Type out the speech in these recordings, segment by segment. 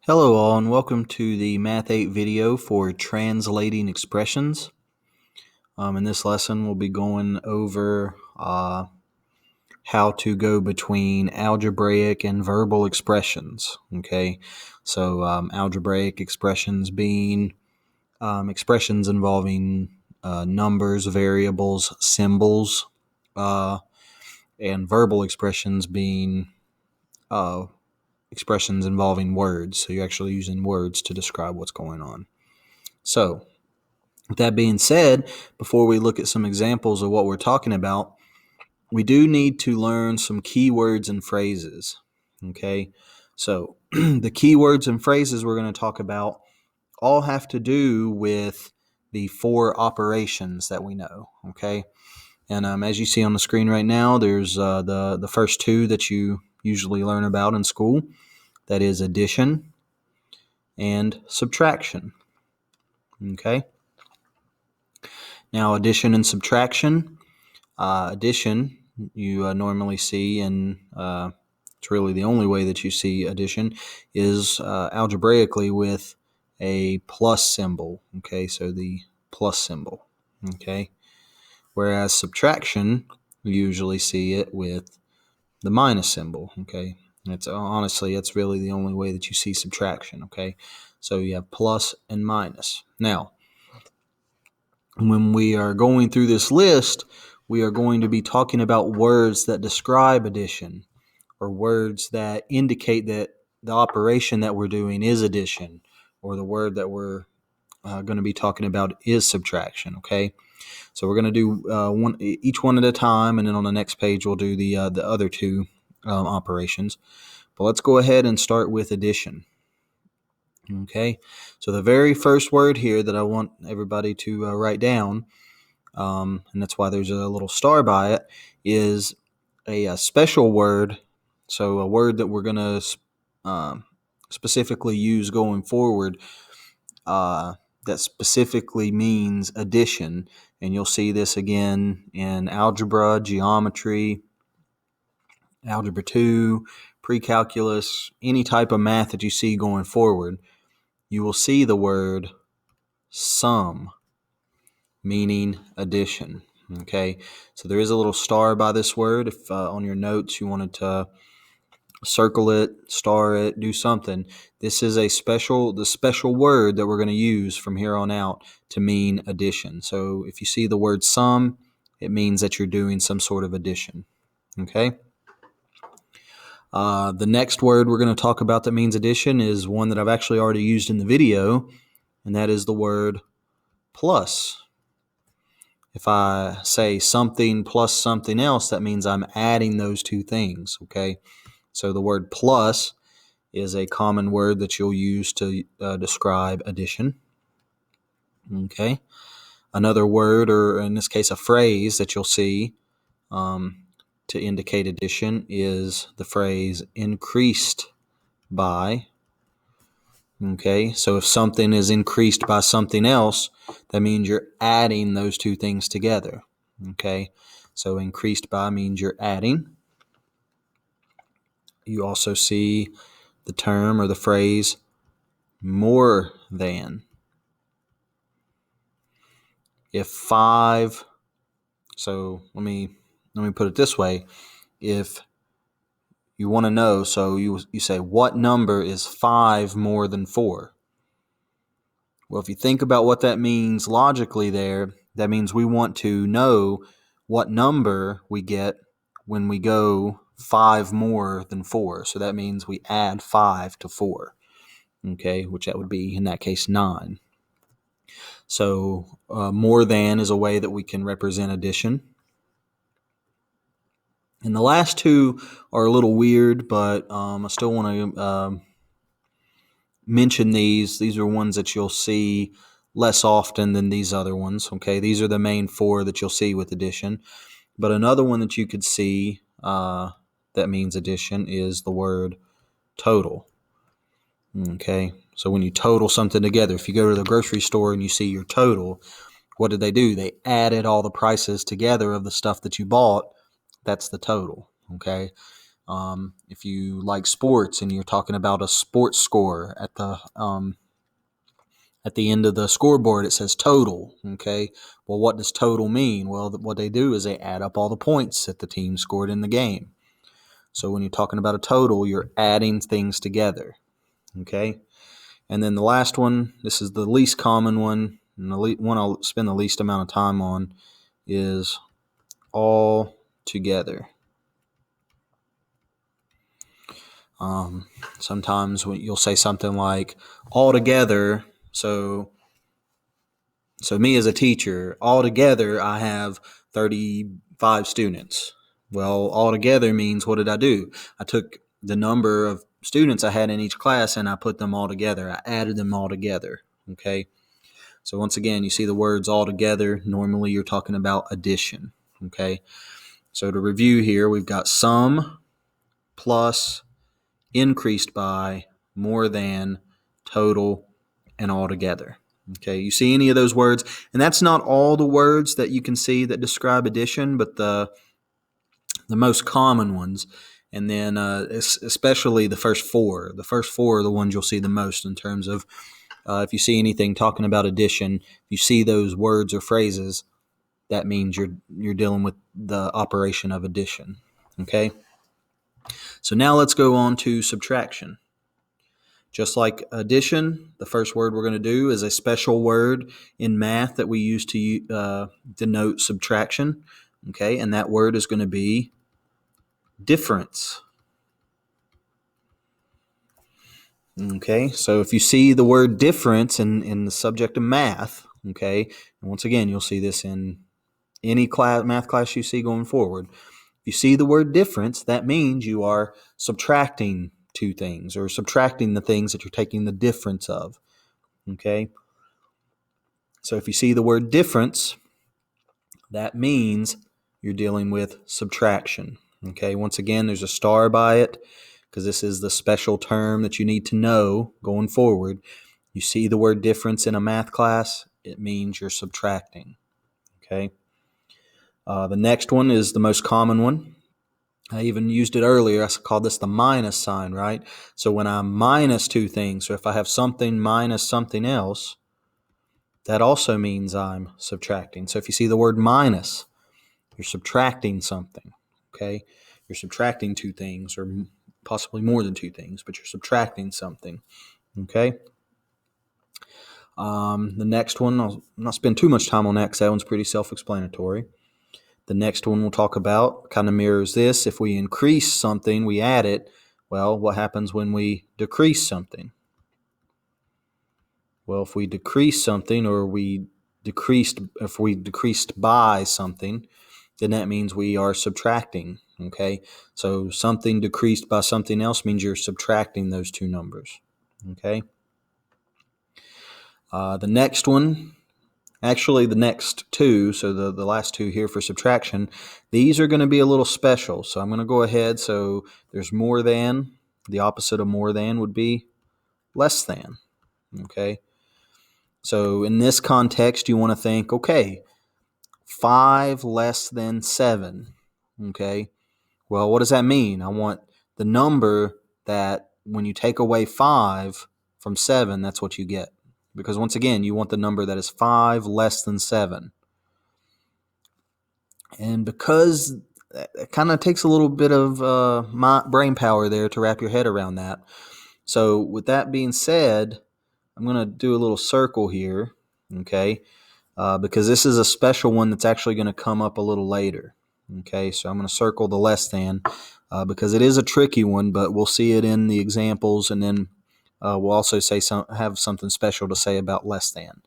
Hello all and welcome to the Math 8 video for translating expressions. In this lesson we'll be going over how to go between algebraic and verbal expressions. Okay, so algebraic expressions being expressions involving numbers, variables, symbols, and verbal expressions being expressions involving words. So you're actually using words to describe what's going on. So, with that being said, before we look at some examples of what we're talking about, we do need to learn some keywords and phrases. Okay, so the keywords and phrases we're going to talk about all have to do with the four operations that we know. Okay, and as you see on the screen right now, there's the first two that you usually learn about in school. That is addition and subtraction. Okay. Now, addition and subtraction. Addition you normally see, and it's really the only way that you see addition, is algebraically with a plus symbol. Okay, so the plus symbol. Okay, whereas subtraction, you usually see it with the minus symbol. Okay, it's really the only way that you see subtraction. Okay, so you have plus and minus. Now, when we are going through this list, we are going to be talking about words that describe addition, or words that indicate that the operation that we're doing is addition, or the word that we're going to be talking about is subtraction. Okay, so we're going to do each one at a time, and then on the next page we'll do the other two operations. But let's go ahead and start with addition. Okay, so the very first word here that I want everybody to write down, and that's why there's a little star by it, is a special word. So a word that we're going to specifically use going forward that specifically means addition. And you'll see this again in algebra, geometry, algebra 2, pre-calculus, any type of math that you see going forward. You will see the word sum, meaning addition. Okay, so there is a little star by this word. If on your notes you wanted to circle it, star it, do something, this is the special word that we're going to use from here on out to mean addition. So if you see the word sum, it means that you're doing some sort of addition. Okay. The next word we're going to talk about that means addition is one that I've actually already used in the video, and that is the word plus. If I say something plus something else, that means I'm adding those two things. Okay, so the word plus is a common word that you'll use to describe addition. Okay, another word, or in this case a phrase that you'll see to indicate addition, is the phrase increased by. Okay, so if something is increased by something else, that means you're adding those two things together. Okay, so increased by means you're adding. You also see the term or the phrase more than. If 5, so let me put it this way. If you want to know, so you say, what number is 5 more than 4? Well, if you think about what that means logically there, that means we want to know what number we get when we go 5 more than 4. So that means we add 5 to 4, okay, which that would be, in that case, 9. So more than is a way that we can represent addition. And the last two are a little weird, but I still want to mention these. These are ones that you'll see less often than these other ones. Okay, these are the main four that you'll see with addition. But another one that you could see that means addition is the word total. Okay, so when you total something together, if you go to the grocery store and you see your total, what did they do? They added all the prices together of the stuff that you bought. That's the total. Okay, If you like sports and you're talking about a sports score at the end of the scoreboard, it says total. Okay. Well, what does total mean? Well, what they do is they add up all the points that the team scored in the game. So when you're talking about a total, you're adding things together. Okay. And then the last one, this is the least common one, and the one I'll spend the least amount of time on, is all together. Sometimes you'll say something like all together. So me as a teacher, all together I have 35 students. Well, all together means, what did I do? I took the number of students I had in each class and I put them all together. I added them all together. Okay. So once again, you see the words all together. Normally you're talking about addition. Okay. So to review here, we've got sum, plus, increased by, more than, total, and all together. Okay, you see any of those words? And that's not all the words that you can see that describe addition, but the most common ones. And then especially the first four. The first four are the ones you'll see the most in terms of if you see anything talking about addition, if you see those words or phrases, that means you're dealing with the operation of addition. Okay? So now let's go on to subtraction. Just like addition, the first word we're going to do is a special word in math that we use to denote subtraction. Okay, and that word is going to be difference. Okay, so if you see the word difference in the subject of math, okay, and once again, you'll see this in any math class you see going forward. If you see the word difference, that means you are subtracting two things, or subtracting the things that you're taking the difference of. Okay, so if you see the word difference, that means you're dealing with subtraction. Okay, once again, there's a star by it because this is the special term that you need to know going forward. You see the word difference in a math class, it means you're subtracting. Okay. The next one is the most common one. I even used it earlier. I called this the minus sign, right? So when I minus two things, so if I have something minus something else, that also means I'm subtracting. So if you see the word minus, you're subtracting something, okay? You're subtracting two things, or possibly more than two things, but you're subtracting something, okay? The next one, I'll not spend too much time on that because that one's pretty self-explanatory. The next one we'll talk about kind of mirrors this. If we increase something, we add it. Well, what happens when we decrease something? Well, if we decrease something, or if we decreased by something, then that means we are subtracting. Okay, so something decreased by something else means you're subtracting those two numbers. Okay. The next one, actually the next two, so the last two here for subtraction, these are going to be a little special. So I'm going to go ahead. So there's more than. The opposite of more than would be less than. Okay. So in this context, you want to think, okay, 5 less than 7. Okay. Well, what does that mean? I want the number that when you take away 5 from 7, that's what you get. Because once again, you want the number that is 5 less than 7. And because it kind of takes a little bit of my brain power there to wrap your head around that. So with that being said, I'm going to do a little circle here, okay? Because this is a special one that's actually going to come up a little later. Okay, so I'm going to circle the less than because it is a tricky one, but we'll see it in the examples, and then we'll also have something special to say about less than.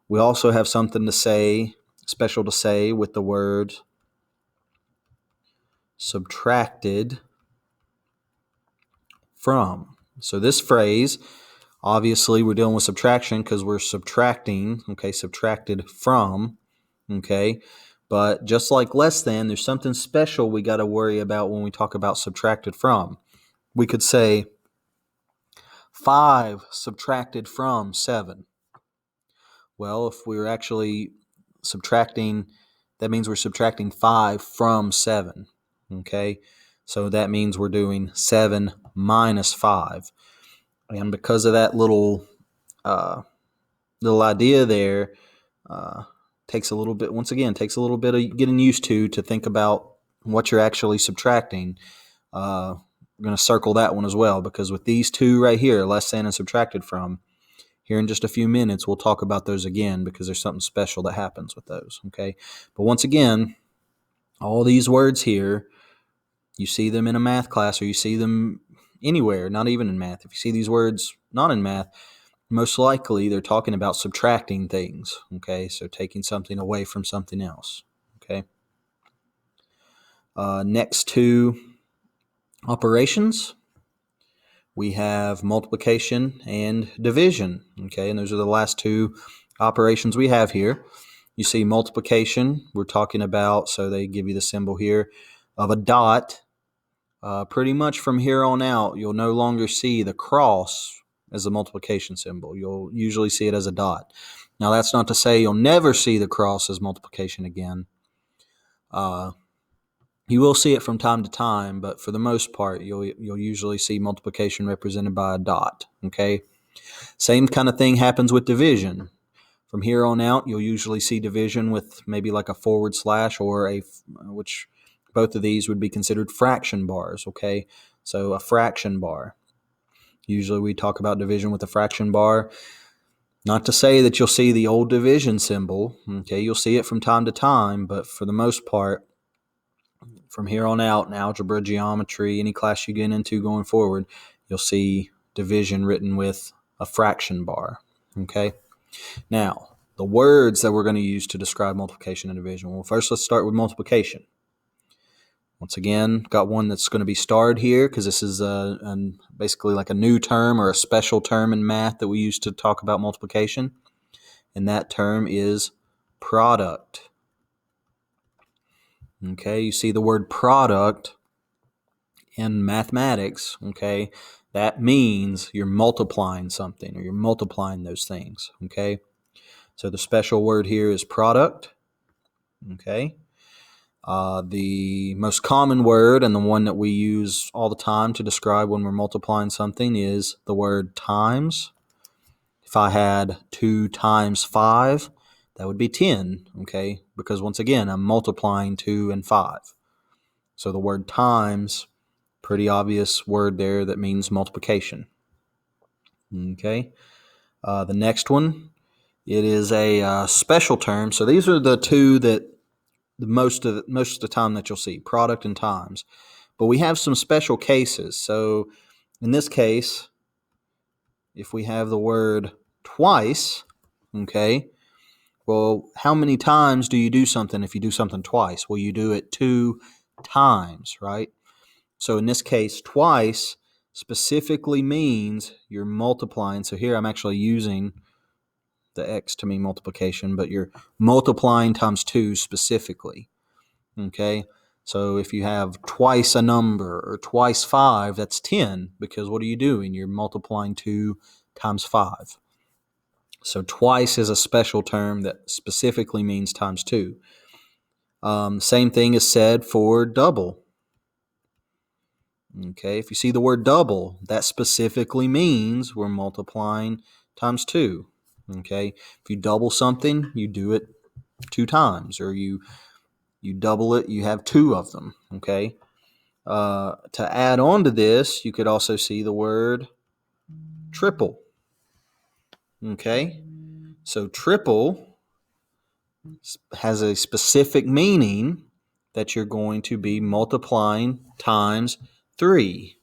We also have something special to say with the word subtracted from. So this phrase, obviously we're dealing with subtraction because we're subtracting, okay, subtracted from, okay? But just like less than, there's something special we got to worry about when we talk about subtracted from. We could say 5 subtracted from 7. Well, if we're actually subtracting, that means we're subtracting 5 from 7. Okay? So that means we're doing 7 minus 5. And because of that little idea there, takes a little bit of getting used to think about what you're actually subtracting. We're going to circle that one as well, because with these two right here, less than and subtracted from, here in just a few minutes, we'll talk about those again because there's something special that happens with those, okay? But once again, all these words here, you see them in a math class or you see them anywhere, not even in math. If you see these words not in math, most likely they're talking about subtracting things, okay? So taking something away from something else, okay? Next to operations, we have multiplication and division, okay? And those are the last two operations we have here. You see multiplication, we're talking about, so they give you the symbol here of a dot. Pretty much from here on out, you'll no longer see the cross as a multiplication symbol. You'll usually see it as a dot. Now, that's not to say you'll never see the cross as multiplication again. You will see it from time to time, but for the most part, you'll usually see multiplication represented by a dot, okay? Same kind of thing happens with division. From here on out, you'll usually see division with maybe like a forward slash or which both of these would be considered fraction bars, okay? So a fraction bar. Usually we talk about division with a fraction bar. Not to say that you'll see the old division symbol, okay? You'll see it from time to time, but for the most part, from here on out in algebra, geometry, any class you get into going forward, you'll see division written with a fraction bar, okay? Now, the words that we're going to use to describe multiplication and division. Well, first let's start with multiplication. Once again, got one that's going to be starred here because this is basically like a new term or a special term in math that we use to talk about multiplication. And that term is product. Okay, you see the word product in mathematics, okay? That means you're multiplying something or you're multiplying those things, okay? So the special word here is product, okay? The most common word and the one that we use all the time to describe when we're multiplying something is the word times. If I had 2 times 5, that would be 10, okay? Because once again, I'm multiplying 2 and 5. So the word times, pretty obvious word there that means multiplication, okay? The next one, it is a special term. So these are the two that most of the time that you'll see, product and times. But we have some special cases. So in this case, if we have the word twice, okay, well, how many times do you do something if you do something twice? Well, you do it 2 times, right? So in this case, twice specifically means you're multiplying. So here I'm actually using the x to mean multiplication, but you're multiplying times 2 specifically. Okay, so if you have twice a number or twice 5, that's 10, because what are you doing? You're multiplying 2 times 5. So twice is a special term that specifically means times 2. Same thing is said for double. Okay, if you see the word double, that specifically means we're multiplying times 2. Okay, if you double something, you do it 2 times, or you double it, you have 2 of them, okay? To add on to this, you could also see the word triple, okay? So triple has a specific meaning that you're going to be multiplying times 3,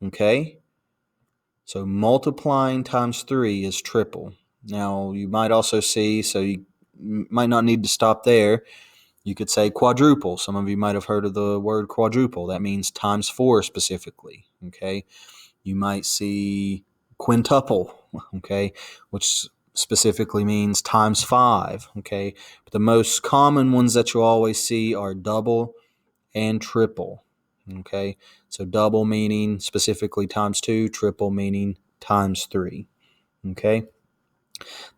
okay? So multiplying times 3 is triple. Now, you might also see, so you might not need to stop there. You could say quadruple. Some of you might have heard of the word quadruple. That means times 4 specifically, okay? You might see quintuple, okay, which specifically means times 5, okay? But the most common ones that you'll always see are double and triple, okay? So double meaning specifically times 2, triple meaning times 3, okay?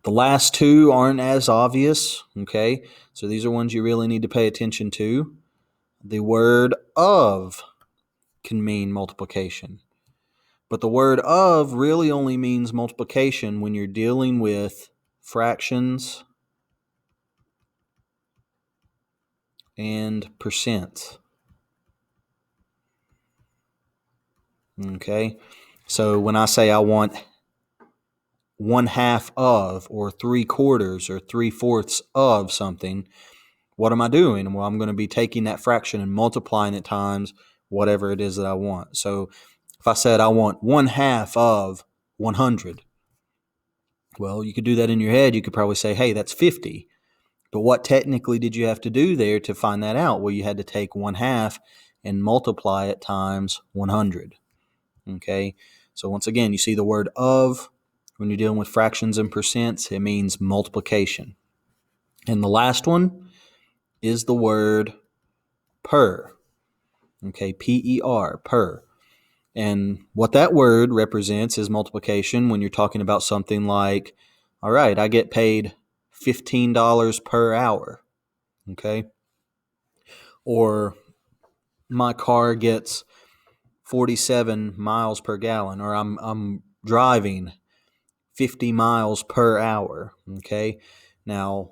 The last two aren't as obvious, okay? So these are ones you really need to pay attention to. The word of can mean multiplication. But the word of really only means multiplication when you're dealing with fractions and percents. Okay? So when I say I want 1/2 of, or 3/4, or 3/4 of something, what am I doing? Well, I'm going to be taking that fraction and multiplying it times whatever it is that I want. So if I said I want 1/2 of 100, well, you could do that in your head. You could probably say, hey, that's 50. But what technically did you have to do there to find that out? Well, you had to take 1/2 and multiply it times 100. Okay? So once again, you see the word of when you're dealing with fractions and percents, it means multiplication. And the last one is the word per. Okay, P-E-R, per. And what that word represents is multiplication when you're talking about something like, all right, I get paid $15 per hour. Okay? Or my car gets 47 miles per gallon, or I'm driving 50 miles per hour. Okay? Now,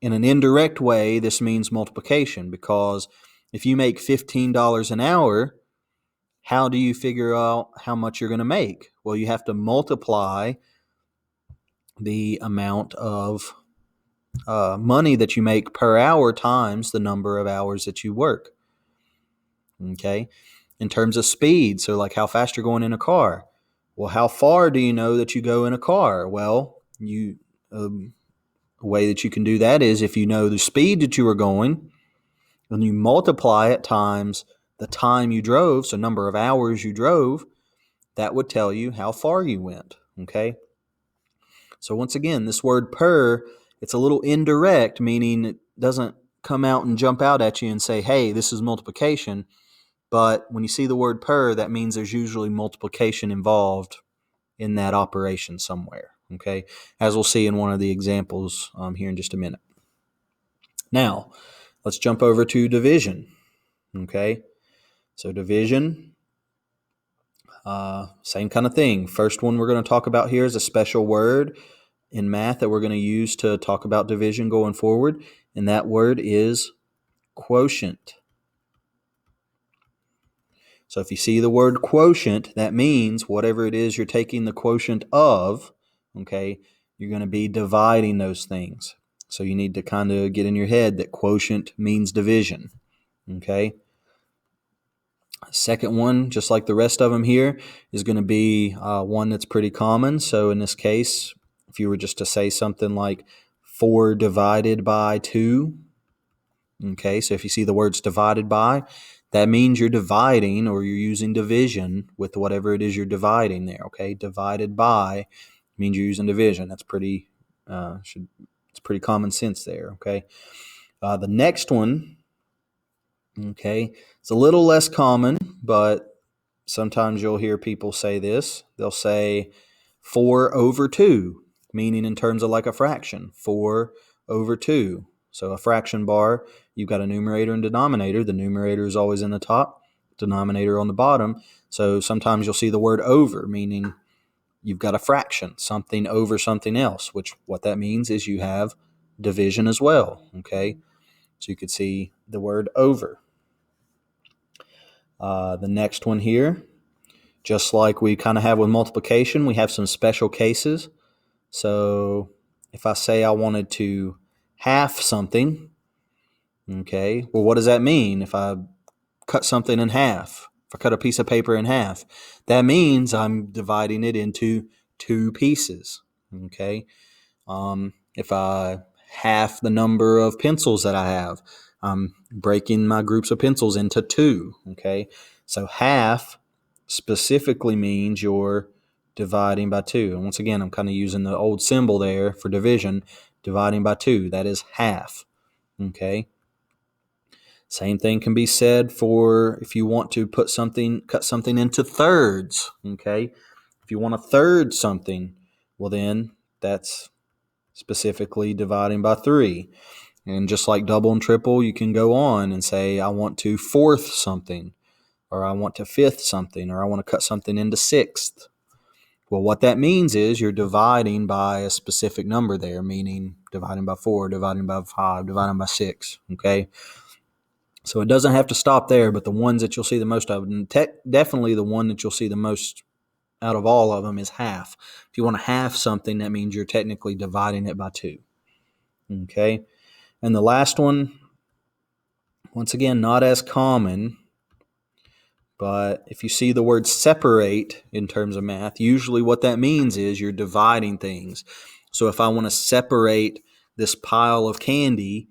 in an indirect way, this means multiplication, because if you make $15 an hour, how do you figure out how much you're going to make? Well, you have to multiply the amount of money that you make per hour times the number of hours that you work. Okay? In terms of speed, so like how fast you're going in a car. Well, how far do you know that you go in a car? Well, a way that you can do that is if you know the speed that you are going, and you multiply it times the time you drove, so number of hours you drove, that would tell you how far you went. Okay? So once again, this word per, it's a little indirect, meaning it doesn't come out and jump out at you and say, hey, this is multiplication. But when you see the word per, that means there's usually multiplication involved in that operation somewhere. Okay? As we'll see in one of the examples here in just a minute. Now, let's jump over to division. Okay? So division, same kind of thing. First one we're going to talk about here is a special word in math that we're going to use to talk about division going forward, and that word is quotient. So if you see the word quotient, that means whatever it is you're taking the quotient of, okay, you're going to be dividing those things. So you need to kind of get in your head that quotient means division, okay? Second one, just like the rest of them here, is going to be one that's pretty common. So in this case, if you were just to say something like 4 divided by 2, okay, so if you see the words divided by, that means you're dividing, or you're using division with whatever it is you're dividing there, okay? Divided by means you're using division. That's pretty, it's pretty common sense there, okay? The next one, okay, it's a little less common, but sometimes you'll hear people say this. They'll say 4 over 2, meaning in terms of like a fraction, 4 over 2. So a fraction bar, you've got a numerator and denominator. The numerator is always in the top, denominator on the bottom. So sometimes you'll see the word over, meaning you've got a fraction, something over something else, which what that means is you have division as well, okay? So you could see the word over. The next one here, just like we kind of have with multiplication, we have some special cases. So if I say I wanted to half something, okay, well, what does that mean? If I cut something in half, if I cut a piece of paper in half, that means I'm dividing it into 2 pieces, okay? If I half the number of pencils that I have, I'm breaking my groups of pencils into 2, okay? So half specifically means you're dividing by 2. And once again, I'm kind of using the old symbol there for division, dividing by 2. That is half, okay? Same thing can be said for if you want to cut something into thirds, okay? If you want to third something, well then that's specifically dividing by 3. And just like double and triple, you can go on and say, I want to fourth something, or I want to fifth something, or I want to cut something into sixth. Well, what that means is you're dividing by a specific number there, meaning dividing by 4, dividing by 5, dividing by 6, okay? So it doesn't have to stop there, but the ones that you'll see the most of, and definitely the one that you'll see the most out of all of them is half. If you want to half something, that means you're technically dividing it by 2, okay? And the last one, once again, not as common, but if you see the word separate in terms of math, usually what that means is you're dividing things. So if I want to separate this pile of candy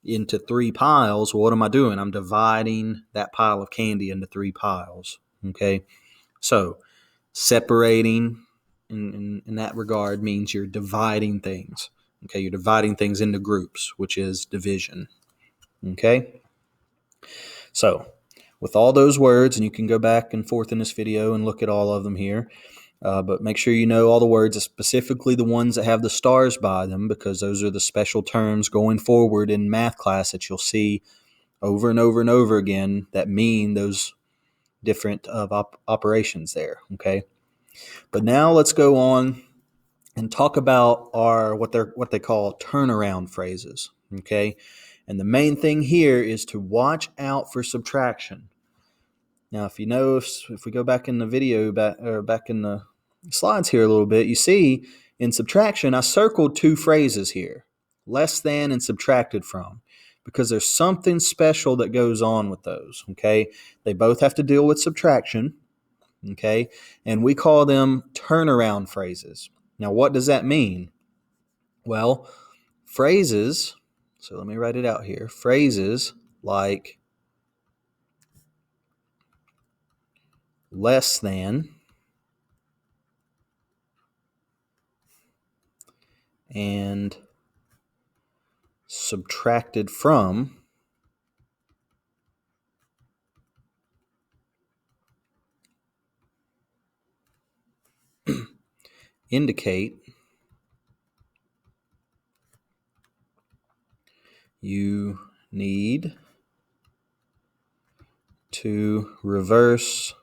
into 3 piles, well, what am I doing? I'm dividing that pile of candy into 3 piles. Okay, so separating in that regard means you're dividing things. Okay, you're dividing things into groups, which is division. Okay, so with all those words, and you can go back and forth in this video and look at all of them here, but make sure you know all the words, specifically the ones that have the stars by them, because those are the special terms going forward in math class that you'll see over and over and over again that mean those different operations there, okay? But now let's go on and talk about our what they call turnaround phrases, okay? And the main thing here is to watch out for subtraction. Now, if you know, if we go back in the video, back in the slides here a little bit, you see in subtraction, I circled 2 phrases here, less than and subtracted from, because there's something special that goes on with those, okay? They both have to deal with subtraction, okay? And we call them turnaround phrases. Now, what does that mean? Well, phrases, so let me write it out here, phrases like less than and subtracted from indicate you need to reverse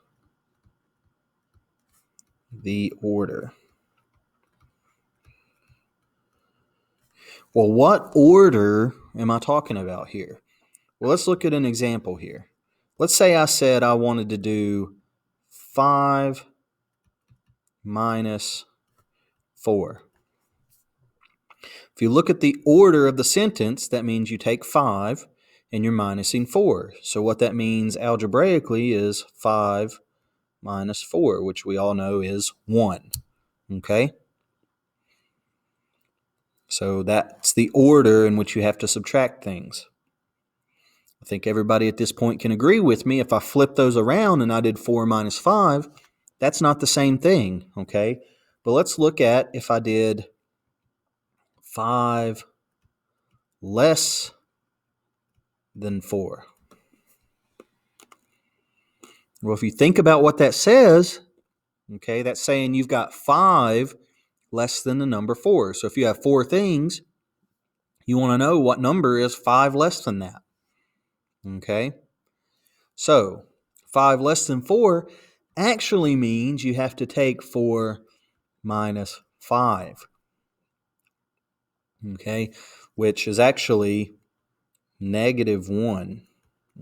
the order. Well, what order am I talking about here? Well, let's look at an example here. Let's say I said I wanted to do 5 minus 4. If you look at the order of the sentence, that means you take 5 and you're minusing 4. So what that means algebraically is 5 minus 4, which we all know is 1. Okay? So that's the order in which you have to subtract things. I think everybody at this point can agree with me. If I flip those around and I did 4 minus 5, that's not the same thing, okay? But let's look at if I did 5 less than 4. Well, if you think about what that says, okay, that's saying you've got 5 less than the number 4. So if you have 4 things, you want to know what number is 5 less than that. Okay? So 5 less than 4 actually means you have to take 4 minus 5. Okay? Which is actually negative 1.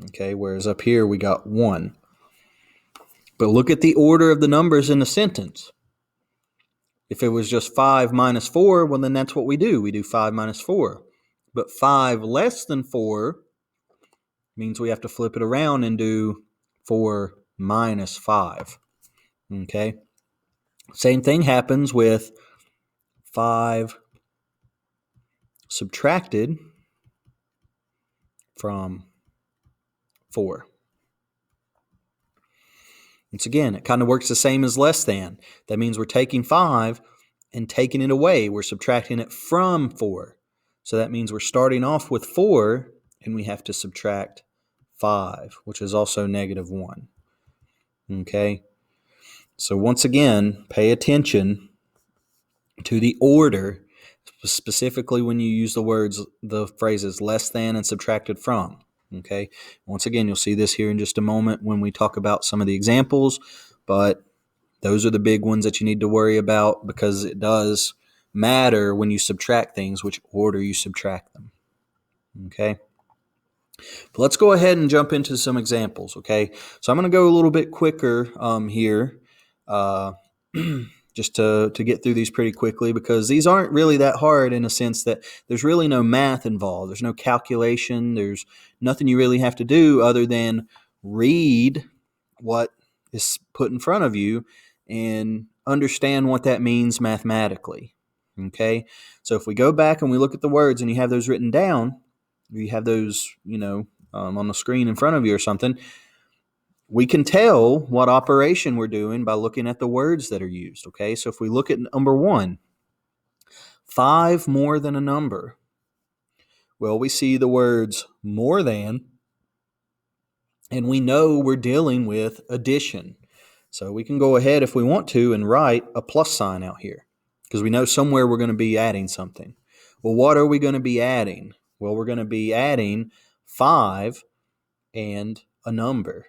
Okay? Whereas up here we got 1. But look at the order of the numbers in the sentence. If it was just 5 minus 4, well, then that's what we do. We do 5 minus 4. But 5 less than 4 means we have to flip it around and do 4 minus 5. Okay? Same thing happens with 5 subtracted from 4. Once again, it kind of works the same as less than. That means we're taking 5 and taking it away. We're subtracting it from 4. So that means we're starting off with 4 and we have to subtract 5, which is also negative 1. Okay? So once again, pay attention to the order, specifically when you use the phrases less than and subtracted from. Okay. Once again, you'll see this here in just a moment when we talk about some of the examples, but those are the big ones that you need to worry about because it does matter when you subtract things, which order you subtract them. Okay. But let's go ahead and jump into some examples. Okay. So I'm going to go a little bit quicker here. Just to get through these pretty quickly because these aren't really that hard in a sense that there's really no math involved. There's no calculation. There's nothing you really have to do other than read what is put in front of you and understand what that means mathematically. Okay? So if we go back and we look at the words and you have those written down, you have those, on the screen in front of you or something, we can tell what operation we're doing by looking at the words that are used, okay? So if we look at number 1, 5 more than a number. Well, we see the words more than, and we know we're dealing with addition. So we can go ahead if we want to and write a plus sign out here because we know somewhere we're going to be adding something. Well, what are we going to be adding? Well, we're going to be adding 5 and a number.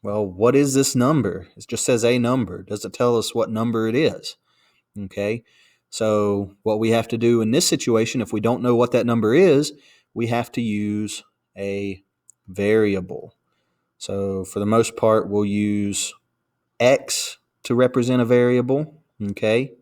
Well, what is this number? It just says a number. Does it tell us what number it is? Okay. So what we have to do in this situation, if we don't know what that number is, we have to use a variable. So for the most part, we'll use X to represent a variable. Okay.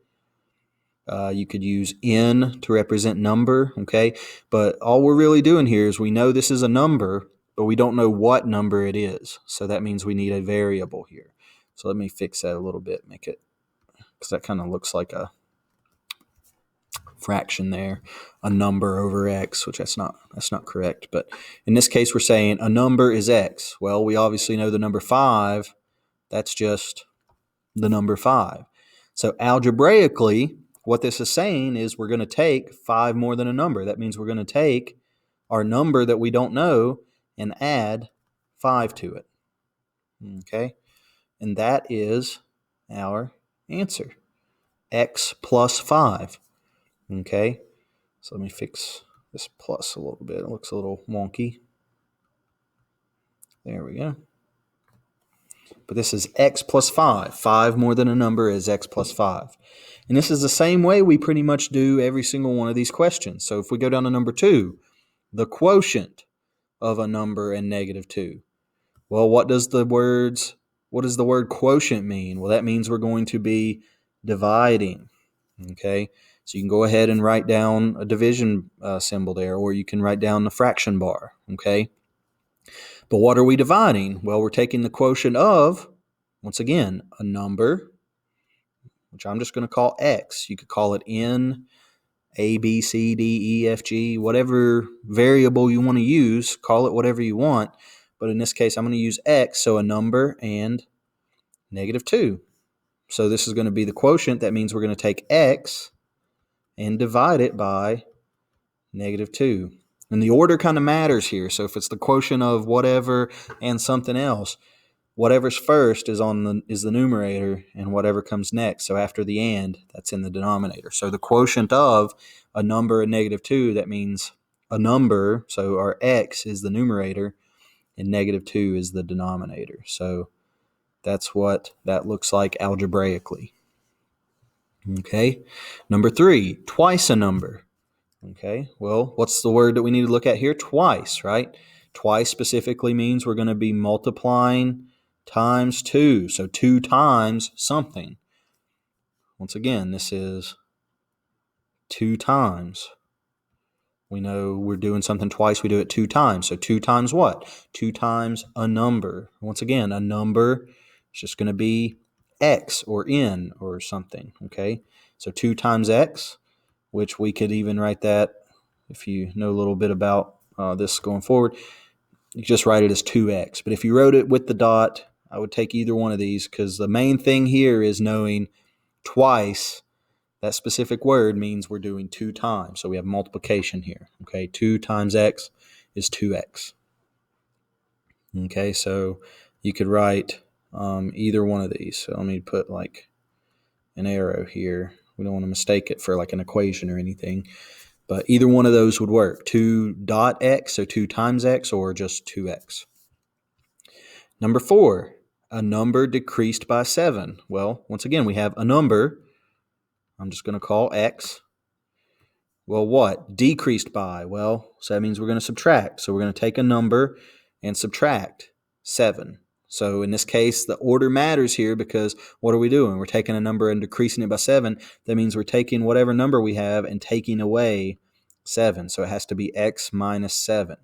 You could use N to represent number. Okay. But all we're really doing here is we know this is a number, but we don't know what number it is. So that means we need a variable here. So let me fix that a little bit, make it, because that kind of looks like a fraction there, a number over X, which that's not correct. But in this case, we're saying a number is X. Well, we obviously know the number 5. That's just the number 5. So algebraically, what this is saying is we're going to take 5 more than a number. That means we're going to take our number that we don't know and add 5 to it. Okay? And that is our answer. X plus 5. Okay? So let me fix this plus a little bit. It looks a little wonky. There we go. But this is X plus 5. 5 more than a number is X plus 5. And this is the same way we pretty much do every single one of these questions. So if we go down to number 2, the quotient of a number and -2. Well, what does the word quotient mean? Well, that means we're going to be dividing. Okay, so you can go ahead and write down a division symbol there, or you can write down the fraction bar. Okay, but what are we dividing? Well, we're taking the quotient of, once again, a number, which I'm just going to call X. You could call it N, A, B, C, D, E, F, G, whatever variable you want to use, call it whatever you want. But in this case, I'm going to use X, so a number and -2. So this is going to be the quotient. That means we're going to take X and divide it by -2. And the order kind of matters here. So if it's the quotient of whatever and something else, whatever's first is the numerator, and whatever comes next, so after the and, that's in the denominator. So the quotient of a number and -2, that means a number, so our X is the numerator, and -2 is the denominator. So that's what that looks like algebraically. Okay. Number 3, twice a number. Okay. Well, what's the word that we need to look at here? Twice, right? Twice specifically means we're going to be multiplying times 2. So 2 times something. Once again, this is 2 times. We know we're doing something twice, we do it 2 times. So 2 times what? 2 times a number. Once again, a number is just going to be X or N or something, okay? So 2 times X, which we could even write that, if you know a little bit about this going forward, you just write it as 2X. But if you wrote it with the dot, I would take either one of these because the main thing here is knowing twice. That specific word means we're doing 2 times. So we have multiplication here. Okay, 2 times X is 2X. Okay, so you could write either one of these. So let me put like an arrow here We don't want to mistake it for like an equation or anything. But either one of those would work. 2 dot x, so 2 times x, or just 2x. Number 4, a number decreased by 7. Well, once again, we have a number. I'm just going to call x. Well, what? Decreased by. Well, so that means we're going to subtract. So we're going to take a number and subtract 7. So in this case, the order matters here because what are we doing? We're taking a number and decreasing it by 7. That means we're taking whatever number we have and taking away 7. So it has to be x minus 7.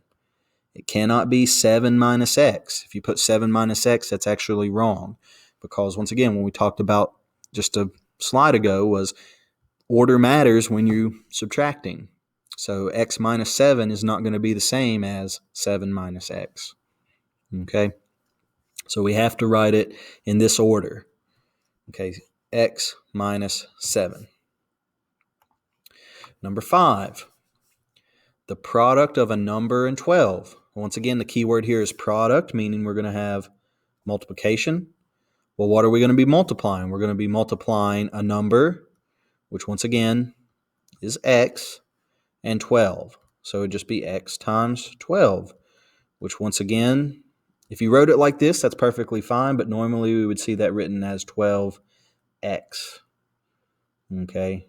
It cannot be 7 minus x. If you put 7 minus x, that's actually wrong. Because once again, when we talked about just a slide ago was order matters when you're subtracting. So x minus 7 is not going to be the same as 7 minus x. Okay? So we have to write it in this order. Okay, x minus 7. Number 5, the product of a number and 12. Once again, the key word here is product, meaning we're going to have multiplication. Well, what are we going to be multiplying? We're going to be multiplying a number, which once again is x, and 12. So it would just be x times 12, which once again, if you wrote it like this, that's perfectly fine, but normally we would see that written as 12x. Okay,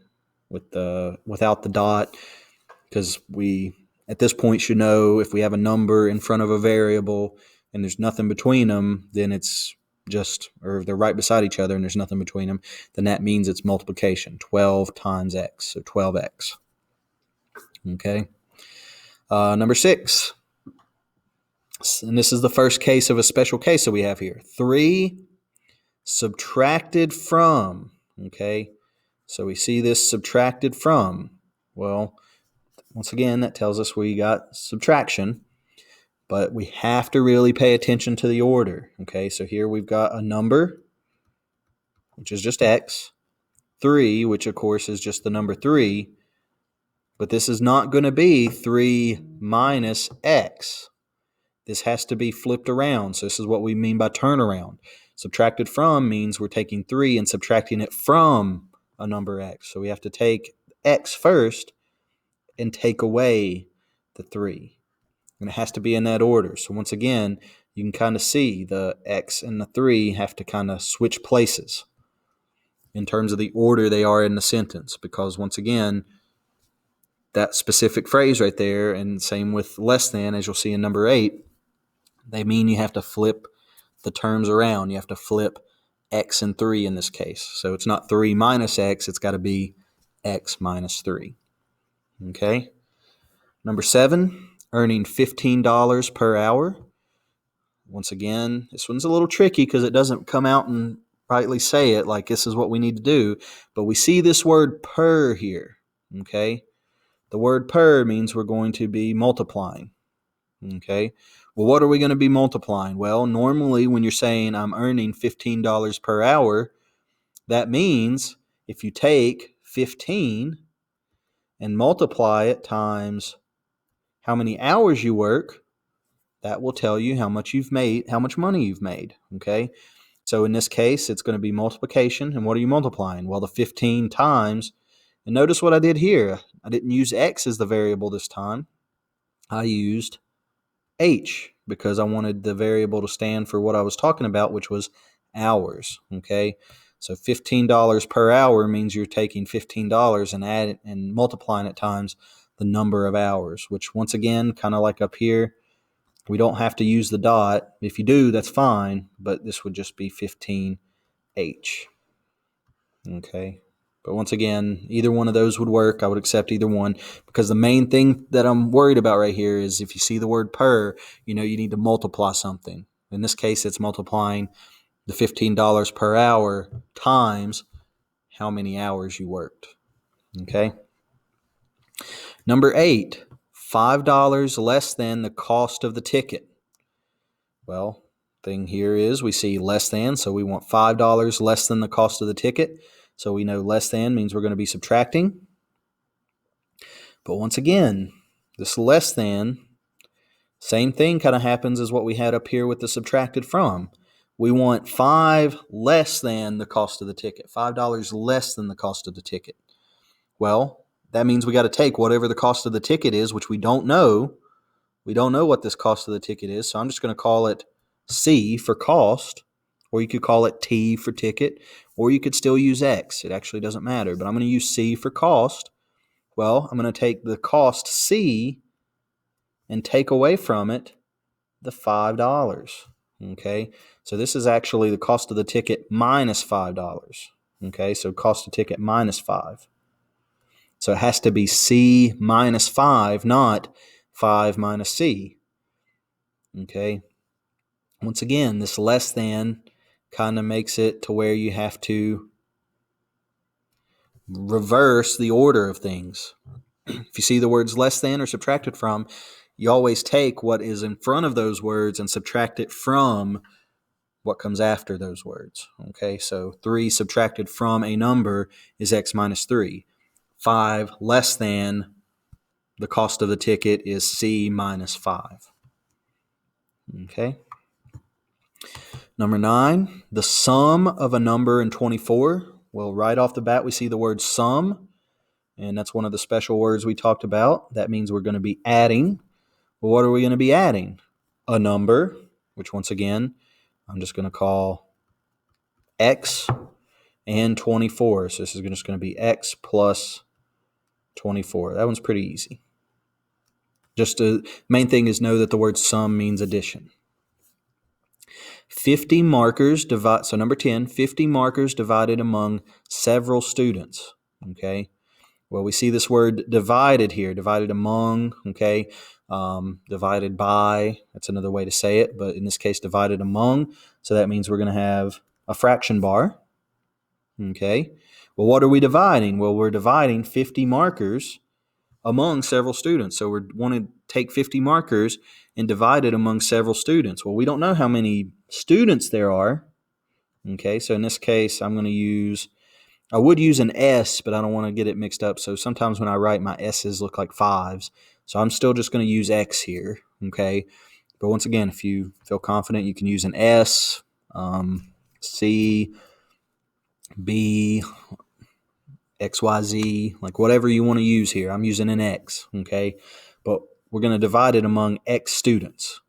without the dot, because we at this point should know if we have a number in front of a variable and there's nothing between them, then it's just, or if they're right beside each other and there's nothing between them, then that means it's multiplication. 12 times x, so 12x. Okay. Number 6, and this is the first case of a special case that we have here. 3 subtracted from. Okay. So we see this subtracted from. Well, once again, that tells us we got subtraction, but we have to really pay attention to the order. Okay, so here we've got a number, which is just x, 3, which of course is just the number 3, but this is not going to be 3 minus x. This has to be flipped around, so this is what we mean by turnaround. Subtracted from means we're taking 3 and subtracting it from a number x. So we have to take x first and take away the 3. And it has to be in that order. So once again, you can kind of see the x and the 3 have to kind of switch places in terms of the order they are in the sentence. Because once again, that specific phrase right there, and same with less than, as you'll see in number 8, they mean you have to flip the terms around. You have to flip x and 3 in this case. So it's not 3 minus x, it's got to be x minus 3. Okay. Number 7, earning $15 per hour. Once again, this one's a little tricky because it doesn't come out and rightly say it like this is what we need to do. But we see this word per here. Okay. The word per means we're going to be multiplying. Okay. Well, what are we going to be multiplying? Well, normally when you're saying I'm earning $15 per hour, that means if you take 15 and multiply it times how many hours you work, that will tell you how much you've made, how much money you've made. Okay. So in this case, it's going to be multiplication. And what are you multiplying? Well, the 15 times, and notice what I did here. I didn't use x as the variable this time. I used h because I wanted the variable to stand for what I was talking about, which was hours. Okay. So $15 per hour means you're taking $15 and add it and multiplying it times the number of hours, which once again, kind of like up here, we don't have to use the dot. If you do, that's fine, but this would just be 15h. Okay. But once again, either one of those would work. I would accept either one because the main thing that I'm worried about right here is if you see the word per, you know you need to multiply something. In this case, it's multiplying the $15 per hour times how many hours you worked. Okay. Number 8, $5 less than the cost of the ticket. Well, thing here is we see less than, so we want $5 less than the cost of the ticket. So we know less than means we're going to be subtracting. But once again, this less than, same thing kind of happens as what we had up here with the subtracted from. we want 5 less than the cost of the ticket, $5 less than the cost of the ticket. Well, that means we got to take whatever the cost of the ticket is, which we don't know. We don't know what this cost of the ticket is, so I'm just going to call it C for cost, or you could call it T for ticket, or you could still use X. It actually doesn't matter, but I'm going to use C for cost. Well, I'm going to take the cost C and take away from it the $5. Okay, so this is actually the cost of the ticket minus $5. Okay, so cost of ticket minus 5. So it has to be C minus 5, not 5 minus C. Okay, once again, this less than kind of makes it to where you have to reverse the order of things. If you see the words less than or subtracted from, you always take what is in front of those words and subtract it from what comes after those words. Okay, so 3 subtracted from a number is x minus 3. 5 less than the cost of the ticket is C minus 5. Okay. Number 9, the sum of a number and 24. Well, right off the bat, we see the word sum, and that's one of the special words we talked about. That means we're going to be adding. Well, what are we going to be adding? A number, which once again, I'm just going to call x and 24. So this is just going to be x plus 24. That one's pretty easy. Just the main thing is know that the word sum means addition. 50 markers divide. So number 10, 50 markers divided among several students. Okay. Well, we see this word divided here, divided among, okay, divided by, that's another way to say it, but in this case, divided among, so that means we're going to have a fraction bar, okay. Well, what are we dividing? Well, we're dividing 50 markers among several students, so we want to take 50 markers and divide it among several students. Well, we don't know how many students there are, okay, so in this case, I would use an S, but I don't want to get it mixed up. So sometimes when I write, my S's look like 5s. So I'm still just going to use X here, okay? But once again, if you feel confident, you can use an S, C, B, X, Y, Z, like whatever you want to use here. I'm using an X, okay? But we're going to divide it among X students.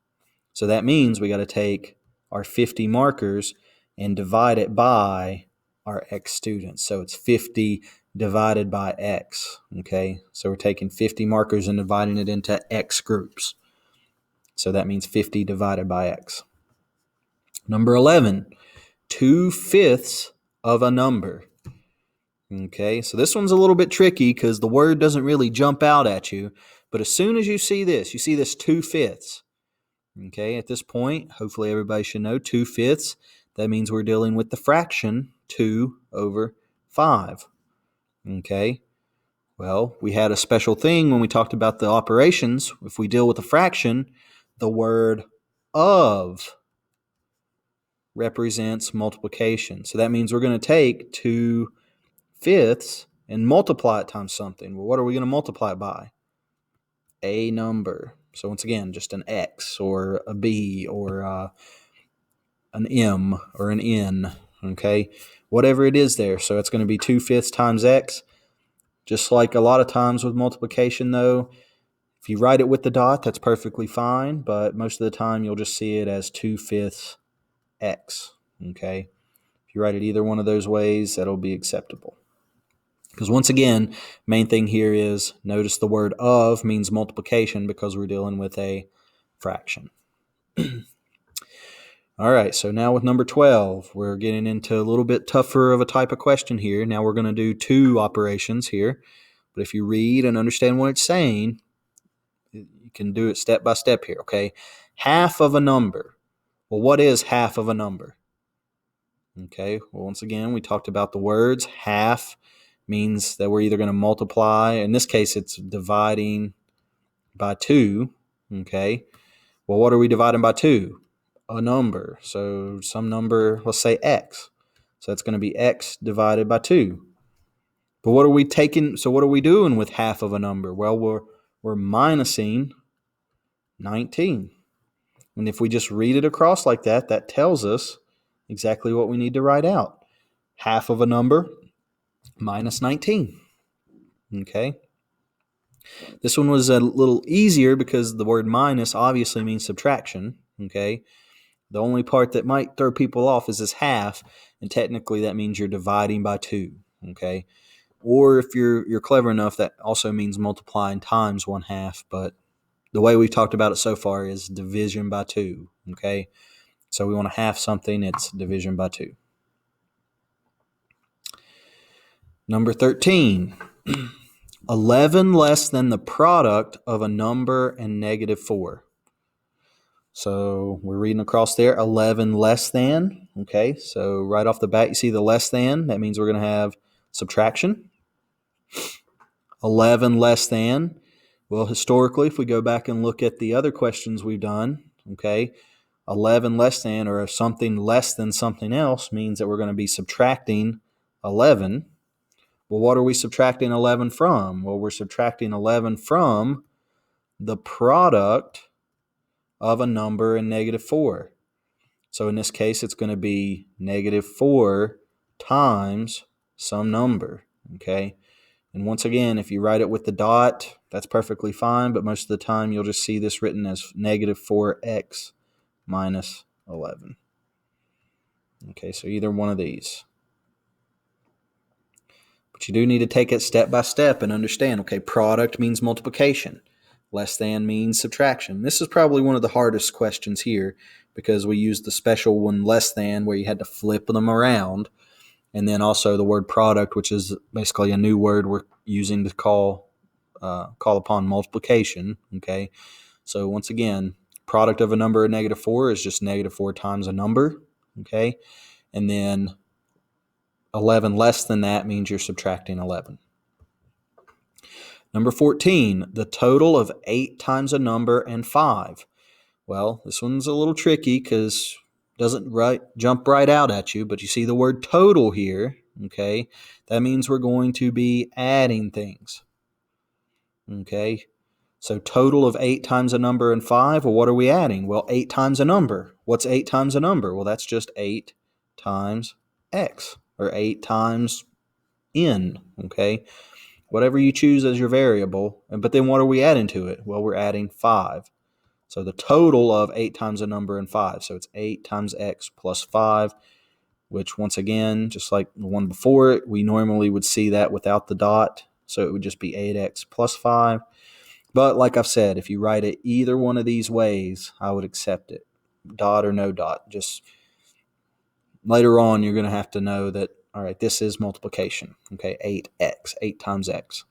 So that means we got to take our 50 markers and divide it by our X students. So it's 50 divided by X, okay? So we're taking 50 markers and dividing it into X groups. So that means 50 divided by X. Number 11, 2/5 of a number. Okay, so this one's a little bit tricky because the word doesn't really jump out at you. But as soon as you see this 2/5. Okay, at this point, hopefully everybody should know 2/5. That means we're dealing with the fraction 2/5. Okay, well, we had a special thing when we talked about the operations. If we deal with a fraction, the word of represents multiplication. So that means we're going to take 2/5 and multiply it times something. Well, what are we going to multiply it by? A number. So once again, just an X or a B or an M or an N, okay? Whatever it is there. So it's going to be 2/5 times X. Just like a lot of times with multiplication, though, if you write it with the dot, that's perfectly fine. But most of the time, you'll just see it as 2/5 X, okay? If you write it either one of those ways, that'll be acceptable. Because once again, main thing here is notice the word of means multiplication because we're dealing with a fraction. All right, so now with number 12, we're getting into a little bit tougher of a type of question here. Now we're going to do 2 operations here. But if you read and understand what it's saying, you can do it step by step here, okay? Half of a number. Well, what is half of a number? Okay, well, once again, we talked about the words. Half means that we're either going to multiply. In this case, it's dividing by 2, okay? Well, what are we dividing by 2? A number. So some number, let's say X. So that's going to be X divided by 2. But what are we taking? So what are we doing with half of a number? Well, we're minusing 19. And if we just read it across like that, that tells us exactly what we need to write out. Half of a number minus 19. Okay. This one was a little easier because the word minus obviously means subtraction. Okay. The only part that might throw people off is this half, and technically that means you're dividing by 2. Okay. Or if you're clever enough, that also means multiplying times 1/2. But the way we've talked about it so far is division by 2. Okay. So we want to half something, it's division by 2. Number 13. 11 less than the product of a number and -4. So we're reading across there, 11 less than. Okay, so right off the bat, you see the less than. That means we're going to have subtraction. 11 less than. Well, historically, if we go back and look at the other questions we've done, okay, 11 less than or something less than something else means that we're going to be subtracting 11. Well, what are we subtracting 11 from? Well, we're subtracting 11 from the product of a number and -4. So in this case, it's going to be -4 times some number, okay? And once again, if you write it with the dot, that's perfectly fine, but most of the time you'll just see this written as -4x minus 11. Okay, so either one of these. But you do need to take it step by step and understand, okay, product means multiplication. Less than means subtraction. This is probably one of the hardest questions here because we used the special one less than where you had to flip them around. And then also the word product, which is basically a new word we're using to call upon multiplication. Okay, so once again, product of a number and -4 is just -4 times a number. Okay, and then 11 less than that means you're subtracting 11. Number 14, the total of 8 times a number and 5. Well, this one's a little tricky because it doesn't jump right out at you, but you see the word total here, okay? That means we're going to be adding things, okay? So total of 8 times a number and 5, well, what are we adding? Well, 8 times a number. What's 8 times a number? Well, that's just 8 times x, or 8 times n, okay? Whatever you choose as your variable. But then what are we adding to it? Well, we're adding 5. So the total of 8 times a number and 5. So it's 8 times x plus 5, which once again, just like the one before it, we normally would see that without the dot. So it would just be 8x plus 5. But like I've said, if you write it either one of these ways, I would accept it. Dot or no dot. Just later on, you're going to have to know that, all right, this is multiplication. Okay, 8x, 8 times x.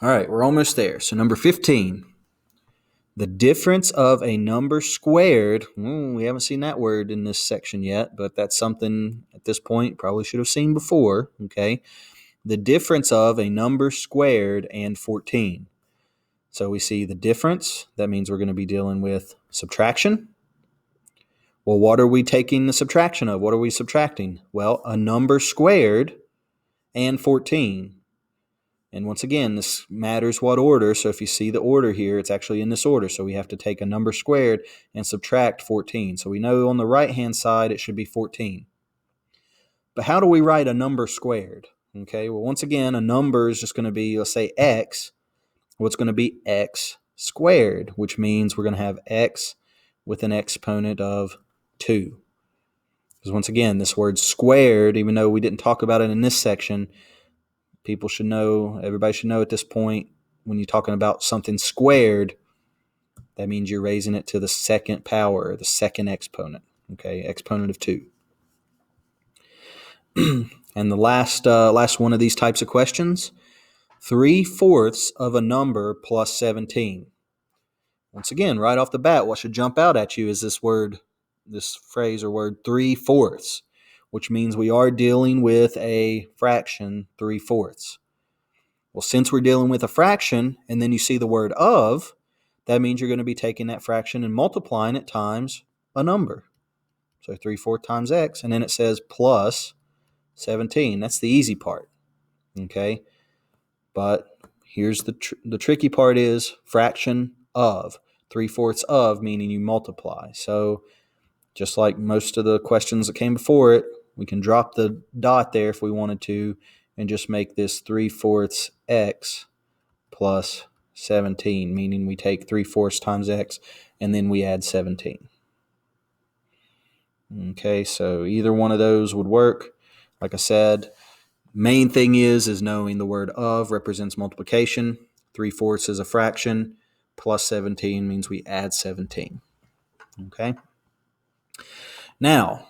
All right, we're almost there. So number 15, the difference of a number squared. We haven't seen that word in this section yet, but that's something at this point probably should have seen before. Okay, the difference of a number squared and 14. So we see the difference. That means we're going to be dealing with subtraction. Well, what are we taking the subtraction of? What are we subtracting? Well, a number squared and 14. And once again, this matters what order. So if you see the order here, it's actually in this order. So we have to take a number squared and subtract 14. So we know on the right-hand side, it should be 14. But how do we write a number squared? Okay, well, once again, a number is just going to be, let's say, x. Well, it's going to be x squared, which means we're going to have x with an exponent of 2. Because once again, this word squared, even though we didn't talk about it in this section, people should know, everybody should know at this point, when you're talking about something squared, that means you're raising it to the second power, the second exponent, okay, exponent of 2. And the last one of these types of questions, 3/4 of a number plus 17. Once again, right off the bat, what should jump out at you is this word, this phrase or word 3/4, which means we are dealing with a fraction 3/4. Well, since we're dealing with a fraction, and then you see the word of, that means you're going to be taking that fraction and multiplying it times a number. So 3/4 times x, and then it says plus 17. That's the easy part, okay? But here's the tricky part is fraction of. 3/4 of, meaning you multiply. So Just like most of the questions that came before it, we can drop the dot there if we wanted to and just make this 3/4 x plus 17, meaning we take 3/4 times x and then we add 17. Okay, so either one of those would work. Like I said, main thing is knowing the word of represents multiplication. 3/4 is a fraction. Plus 17 means we add 17. Okay. Now,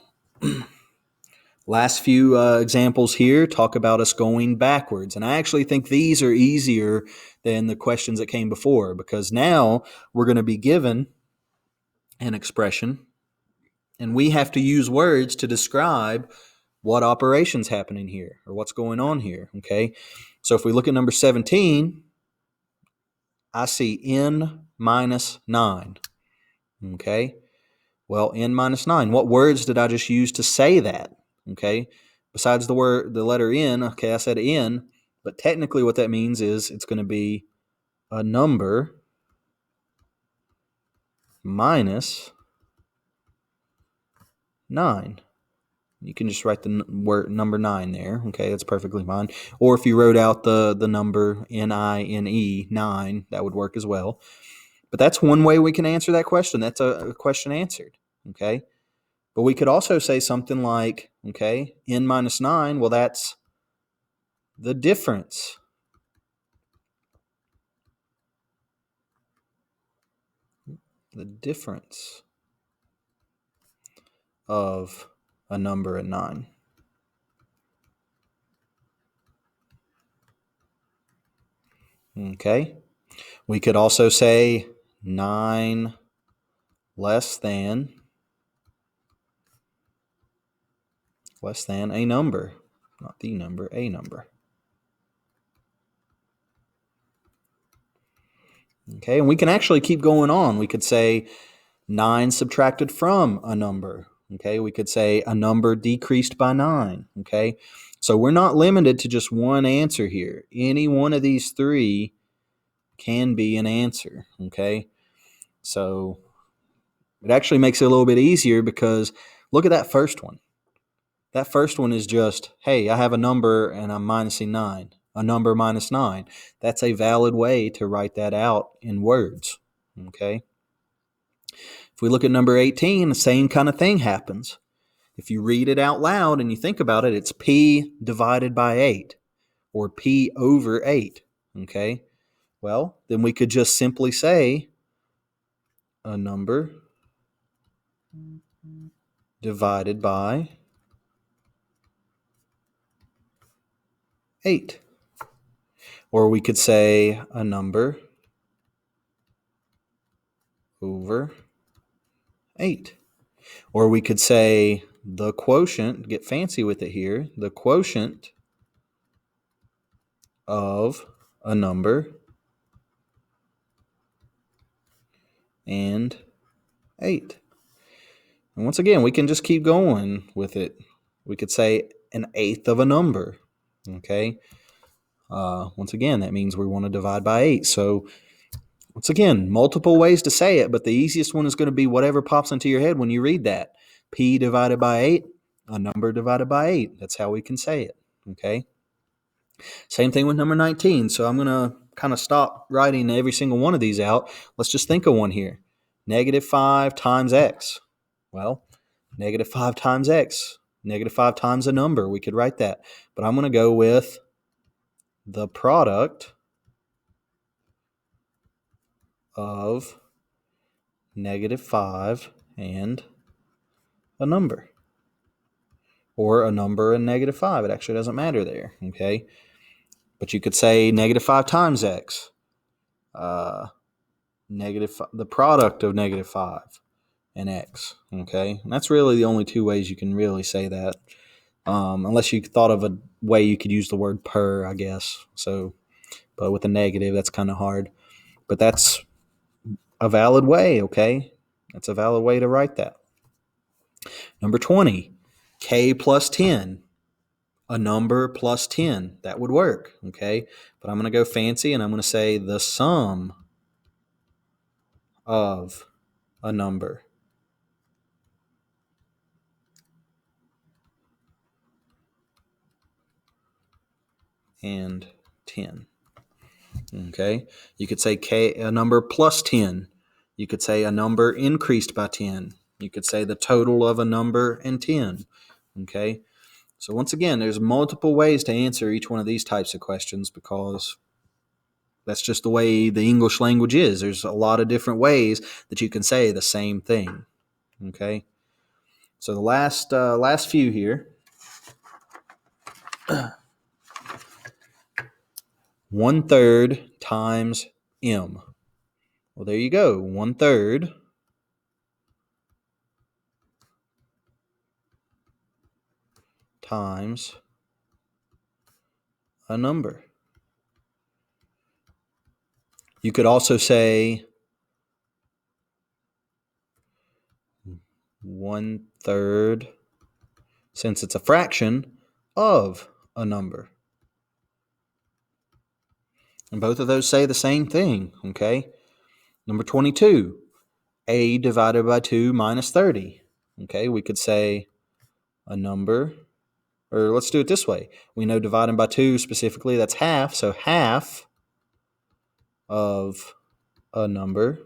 last few examples here talk about us going backwards. And I actually think these are easier than the questions that came before, because now we're going to be given an expression and we have to use words to describe what operation's happening here or what's going on here. Okay. So if we look at number 17, I see n minus 9. Okay. Well, n minus 9. What words did I just use to say that? Okay. Besides the letter n, okay, I said n, but technically what that means is it's going to be a number minus 9. You can just write the word number 9 there. Okay, that's perfectly fine. Or if you wrote out the number N-I-N-E, 9, that would work as well. But that's one way we can answer that question. That's a question answered. Okay. But we could also say something like, okay, n minus 9, well, that's the difference. The difference of a number and 9. Okay. We could also say 9 less than a number. Not the number, a number. Okay, and we can actually keep going on. We could say 9 subtracted from a number. Okay, we could say a number decreased by 9. Okay, so we're not limited to just one answer here. Any one of these three can be an answer. Okay, so it actually makes it a little bit easier because look at that first one. That first one is just, hey, I have a number and I'm minusing 9. A number minus 9. That's a valid way to write that out in words. Okay. If we look at number 18, the same kind of thing happens. If you read it out loud and you think about it, it's P divided by 8 or P over 8. Okay. Well, then we could just simply say a number divided by 8. Or we could say a number over 8. Or we could say the quotient, get fancy with it here, the quotient of a number and 8. And once again, we can just keep going with it. We could say an eighth of a number. Okay. Once again, that means we want to divide by 8. So once again, multiple ways to say it, but the easiest one is going to be whatever pops into your head when you read that. P divided by 8, a number divided by 8. That's how we can say it. Okay. Same thing with number 19. So I'm going to kind of stop writing every single one of these out. Let's just think of one here. -5 times x. Well, -5 times x. -5 times a number. We could write that. But I'm going to go with the product of -5 and a number. Or a number and -5. It actually doesn't matter there. Okay. But you could say -5 times x. The product of -5 and x. Okay. And that's really the only two ways you can really say that. Unless you thought of a way you could use the word per, I guess. So, but with a negative, that's kind of hard. But that's a valid way, okay? That's a valid way to write that. Number 20, k plus 10. A number plus 10. That would work, okay? But I'm going to go fancy and I'm going to say the sum of a number and 10. Okay, you could say a number plus 10. You could say a number increased by 10. You could say the total of a number and 10. Okay, so once again, there's multiple ways to answer each one of these types of questions because that's just the way the English language is. There's a lot of different ways that you can say the same thing. Okay, so the last few here. 1/3 times m. Well, there you go. 1/3 times a number. You could also say 1/3, since it's a fraction, of a number. And both of those say the same thing, okay? Number 22, a divided by 2 minus 30. Okay, we could say a number, or let's do it this way. We know dividing by 2 specifically, that's half, so half of a number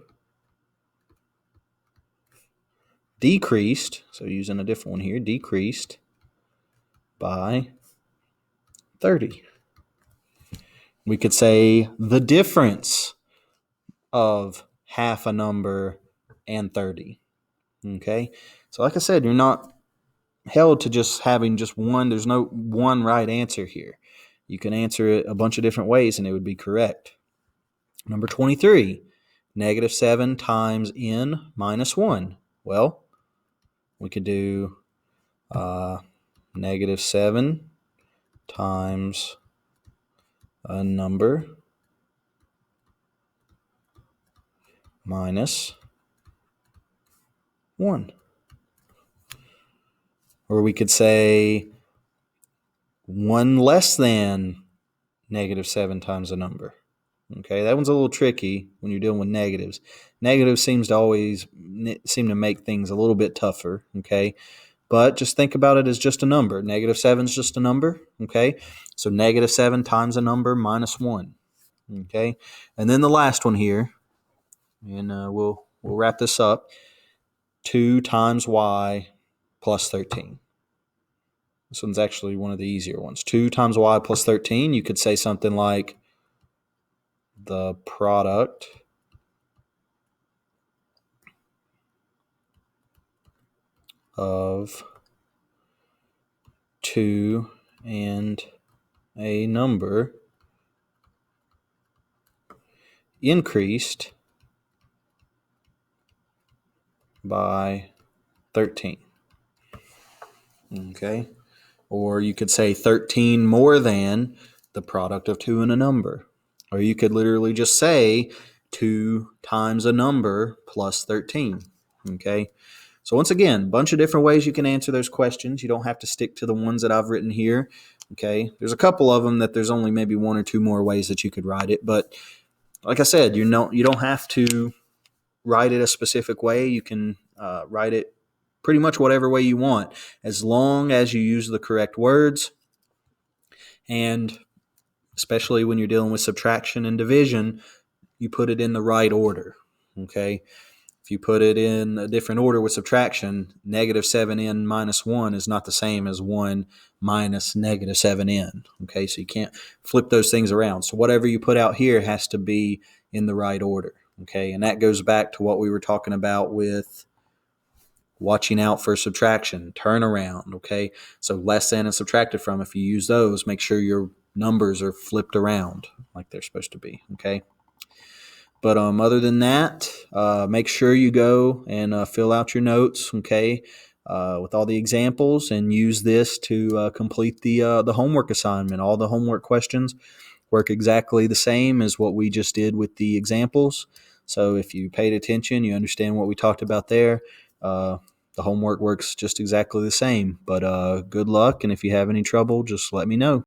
decreased, so using a different one here, decreased by 30. We could say the difference of half a number and 30. Okay, so like I said, you're not held to just having just one. There's no one right answer here. You can answer it a bunch of different ways and it would be correct. Number 23, -7 times n minus 1. Well, we could do -7 times a number minus 1. Or we could say 1 less than -7 times a number. Okay, that one's a little tricky when you're dealing with negatives. Negatives seems to always seem to make things a little bit tougher, okay? But just think about it as just a number. -7 is just a number, okay? So -7 times a number minus 1, okay? And then the last one here, and we'll wrap this up. 2 times y plus 13. This one's actually one of the easier ones. 2 times y plus 13, you could say something like the product of 2 and a number increased by 13. Okay? Or you could say 13 more than the product of 2 and a number. Or you could literally just say 2 times a number plus 13. Okay? So once again, a bunch of different ways you can answer those questions. You don't have to stick to the ones that I've written here. Okay? There's a couple of them that there's only maybe 1 or 2 more ways that you could write it. But like I said, you don't have to write it a specific way. You can write it pretty much whatever way you want, as long as you use the correct words. And especially when you're dealing with subtraction and division, you put it in the right order. Okay? If you put it in a different order with subtraction, -7n minus 1 is not the same as 1 minus -7n. Okay, so you can't flip those things around. So whatever you put out here has to be in the right order. Okay, and that goes back to what we were talking about with watching out for subtraction, turnaround. Okay, so less than and subtracted from, if you use those, make sure your numbers are flipped around like they're supposed to be. Okay. But other than that, make sure you go and fill out your notes, okay, with all the examples, and use this to complete the homework assignment. All the homework questions work exactly the same as what we just did with the examples. So if you paid attention, you understand what we talked about there. The homework works just exactly the same. But good luck, and if you have any trouble, just let me know.